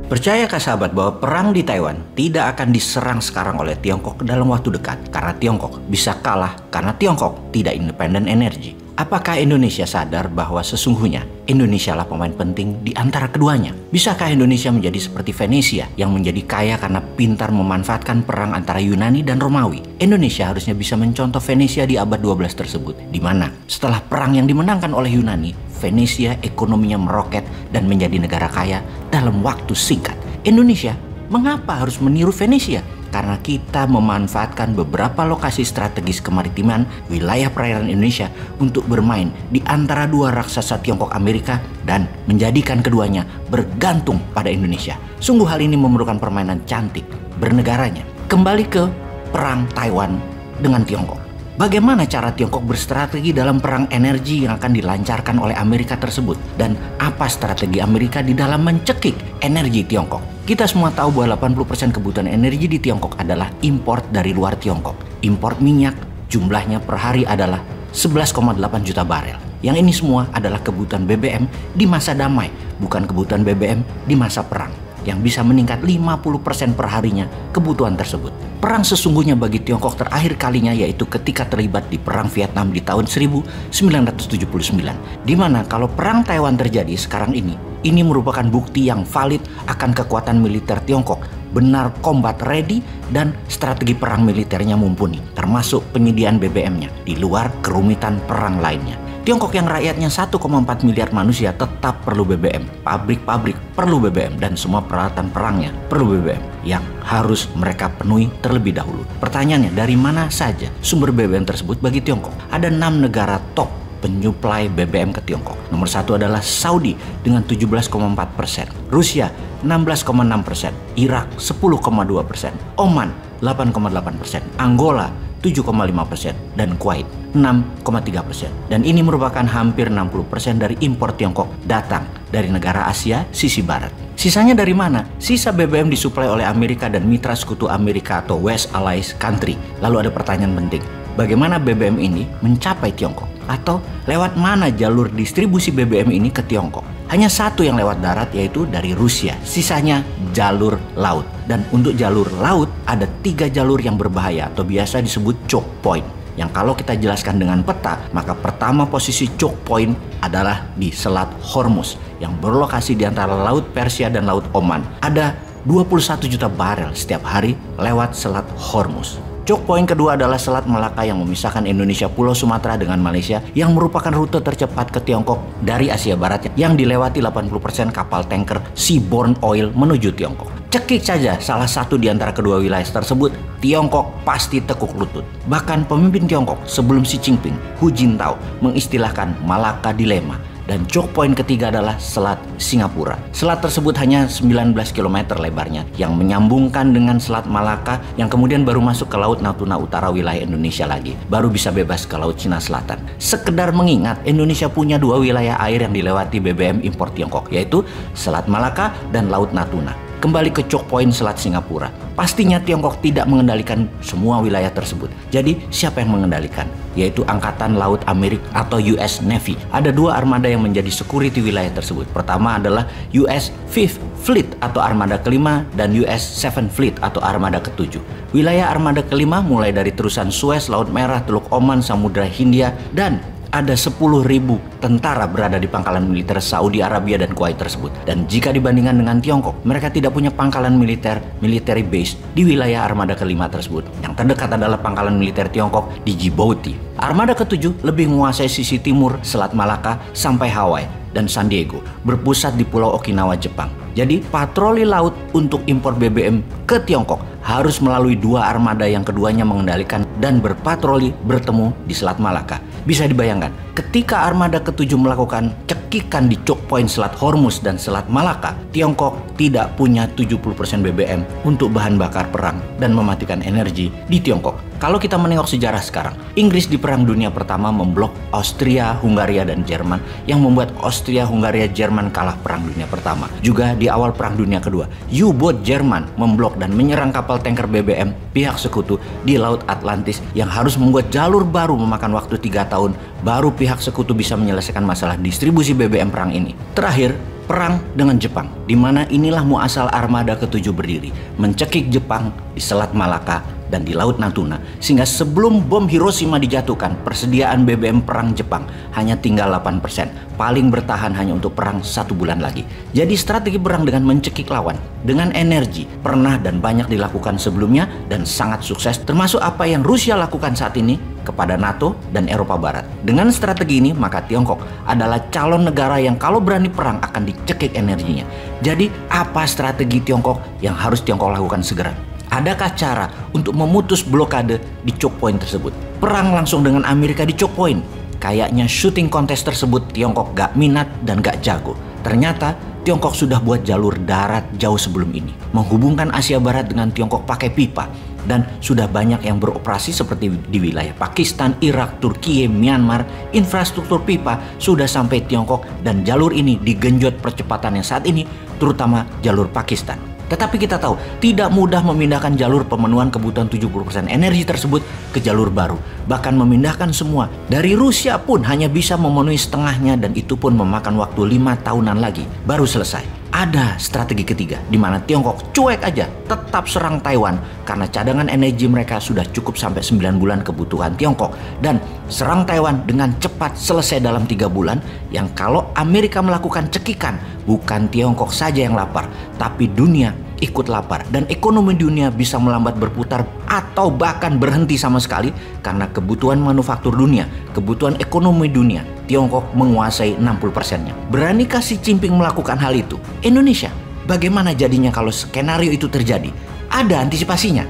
Percayakah sahabat bahwa perang di Taiwan tidak akan diserang sekarang oleh Tiongkok dalam waktu dekat? Karena Tiongkok bisa kalah karena Tiongkok tidak independen energi. Apakah Indonesia sadar bahwa sesungguhnya Indonesia lah pemain penting di antara keduanya? Bisakah Indonesia menjadi seperti Venesia yang menjadi kaya karena pintar memanfaatkan perang antara Yunani dan Romawi? Indonesia harusnya bisa mencontoh Venesia di abad 12 tersebut, di mana setelah perang yang dimenangkan oleh Yunani, Venesia ekonominya meroket dan menjadi negara kaya dalam waktu singkat. Indonesia mengapa harus meniru Venesia? Karena kita memanfaatkan beberapa lokasi strategis kemaritiman wilayah perairan Indonesia untuk bermain di antara dua raksasa Tiongkok Amerika dan menjadikan keduanya bergantung pada Indonesia. Sungguh hal ini memerlukan permainan cantik bernegaranya. Kembali ke perang Taiwan dengan Tiongkok. Bagaimana cara Tiongkok berstrategi dalam perang energi yang akan dilancarkan oleh Amerika tersebut? Dan apa strategi Amerika di dalam mencekik energi Tiongkok? Kita semua tahu bahwa 80% kebutuhan energi di Tiongkok adalah import dari luar Tiongkok. Import minyak jumlahnya per hari adalah 11,8 juta barel. Yang ini semua adalah kebutuhan BBM di masa damai, bukan kebutuhan BBM di masa perang, yang bisa meningkat 50% per harinya kebutuhan tersebut. Perang sesungguhnya bagi Tiongkok terakhir kalinya yaitu ketika terlibat di Perang Vietnam di tahun 1979. Di mana kalau Perang Taiwan terjadi sekarang ini merupakan bukti yang valid akan kekuatan militer Tiongkok. Benar combat ready dan strategi perang militernya mumpuni, termasuk penyediaan BBM-nya, di luar kerumitan perang lainnya. Tiongkok yang rakyatnya 1,4 miliar manusia tetap perlu BBM. Pabrik-pabrik perlu BBM dan semua peralatan perangnya perlu BBM yang harus mereka penuhi terlebih dahulu. Pertanyaannya, dari mana saja sumber BBM tersebut bagi Tiongkok? Ada 6 negara top penyuplai BBM ke Tiongkok. Nomor 1 adalah Saudi dengan 17,4%, Rusia 16,6%, Irak 10,2%, Oman 8,8%, Angola 7,5%, dan Kuwait 6,3%. Dan ini merupakan hampir 60% dari impor Tiongkok datang dari negara Asia sisi barat. Sisanya dari mana? Sisa BBM disuplai oleh Amerika dan mitra sekutu Amerika atau West Allies Country. Lalu ada pertanyaan penting, bagaimana BBM ini mencapai Tiongkok? Atau lewat mana jalur distribusi BBM ini ke Tiongkok? Hanya satu yang lewat darat, yaitu dari Rusia. Sisanya jalur laut. Dan untuk jalur laut ada 3 jalur yang berbahaya atau biasa disebut choke point. Yang kalau kita jelaskan dengan peta, maka pertama posisi choke point adalah di Selat Hormuz yang berlokasi di antara Laut Persia dan Laut Oman. Ada 21 juta barel setiap hari lewat Selat Hormuz. Choke point kedua adalah Selat Malaka yang memisahkan Indonesia, Pulau Sumatera dengan Malaysia, yang merupakan rute tercepat ke Tiongkok dari Asia Barat yang dilewati 80% kapal tanker seaborne oil menuju Tiongkok. Cekik saja salah satu di antara kedua wilayah tersebut, Tiongkok pasti tekuk lutut. Bahkan pemimpin Tiongkok sebelum Xi Jinping, Hu Jintao, mengistilahkan Malaka Dilema. Dan choke point ketiga adalah Selat Singapura. Selat tersebut hanya 19 km lebarnya yang menyambungkan dengan Selat Malaka yang kemudian baru masuk ke Laut Natuna Utara wilayah Indonesia lagi. Baru bisa bebas ke Laut Cina Selatan. Sekedar mengingat, Indonesia punya 2 wilayah air yang dilewati BBM impor Tiongkok, yaitu Selat Malaka dan Laut Natuna. Kembali ke choke point Selat Singapura. Pastinya Tiongkok tidak mengendalikan semua wilayah tersebut. Jadi siapa yang mengendalikan? Yaitu Angkatan Laut Amerika atau US Navy. Ada 2 armada yang menjadi security wilayah tersebut. Pertama adalah US Fifth Fleet atau armada kelima dan US Seventh Fleet atau armada ketujuh. Wilayah armada kelima mulai dari terusan Suez, Laut Merah, Teluk Oman, Samudra Hindia, dan ada 10.000 tentara berada di pangkalan militer Saudi Arabia dan Kuwait tersebut. Dan jika dibandingkan dengan Tiongkok, mereka tidak punya pangkalan military base di wilayah armada kelima tersebut. Yang terdekat adalah pangkalan militer Tiongkok di Djibouti. Armada ketujuh lebih menguasai sisi timur Selat Malaka sampai Hawaii dan San Diego, berpusat di Pulau Okinawa, Jepang. Jadi patroli laut untuk impor BBM ke Tiongkok harus melalui 2 armada yang keduanya mengendalikan dan berpatroli bertemu di Selat Malaka. Bisa dibayangkan, ketika armada ketujuh melakukan cekikan di choke point Selat Hormuz dan Selat Malaka, Tiongkok tidak punya 70% BBM untuk bahan bakar perang dan mematikan energi di Tiongkok. Kalau kita menengok sejarah sekarang, Inggris di Perang Dunia Pertama memblok Austria, Hungaria, dan Jerman yang membuat Austria, Hungaria, Jerman kalah Perang Dunia Pertama. Juga di awal Perang Dunia Kedua, U-boat Jerman memblok dan menyerang kapal tanker BBM pihak sekutu di Laut Atlantis yang harus membuat jalur baru memakan waktu 3 tahun baru pihak sekutu bisa menyelesaikan masalah distribusi BBM perang ini. Terakhir, perang dengan Jepang, di mana inilah muasal armada ke-7 berdiri, mencekik Jepang di Selat Malaka dan di Laut Natuna, sehingga sebelum bom Hiroshima dijatuhkan, persediaan BBM perang Jepang hanya tinggal 8%, paling bertahan hanya untuk perang 1 bulan lagi. Jadi strategi perang dengan mencekik lawan, dengan energi, pernah dan banyak dilakukan sebelumnya dan sangat sukses, termasuk apa yang Rusia lakukan saat ini kepada NATO dan Eropa Barat. Dengan strategi ini, maka Tiongkok adalah calon negara yang kalau berani perang akan dicekik energinya. Jadi, apa strategi Tiongkok yang harus Tiongkok lakukan segera? Adakah cara untuk memutus blokade di choke point tersebut? Perang langsung dengan Amerika di choke point. Kayaknya shooting contest tersebut Tiongkok gak minat dan gak jago. Ternyata Tiongkok sudah buat jalur darat jauh sebelum ini, menghubungkan Asia Barat dengan Tiongkok pakai pipa. Dan sudah banyak yang beroperasi seperti di wilayah Pakistan, Irak, Turki, Myanmar. Infrastruktur pipa sudah sampai Tiongkok dan jalur ini digenjot percepatannya saat ini, terutama jalur Pakistan. Tetapi kita tahu, tidak mudah memindahkan jalur pemenuhan kebutuhan 70% energi tersebut ke jalur baru. Bahkan memindahkan semua. Dari Rusia pun hanya bisa memenuhi setengahnya dan itu pun memakan waktu 5 tahunan lagi, baru selesai. Ada strategi ketiga, di mana Tiongkok cuek aja, tetap serang Taiwan karena cadangan energi mereka sudah cukup sampai 9 bulan kebutuhan Tiongkok. Dan serang Taiwan dengan cepat selesai dalam 3 bulan, yang kalau Amerika melakukan cekikan, bukan Tiongkok saja yang lapar, tapi dunia ikut lapar. Dan ekonomi dunia bisa melambat berputar atau bahkan berhenti sama sekali karena kebutuhan manufaktur dunia, kebutuhan ekonomi dunia, Tiongkok menguasai 60%-nya. Beranikah Xi Jinping melakukan hal itu? Indonesia, bagaimana jadinya kalau skenario itu terjadi? Ada antisipasinya?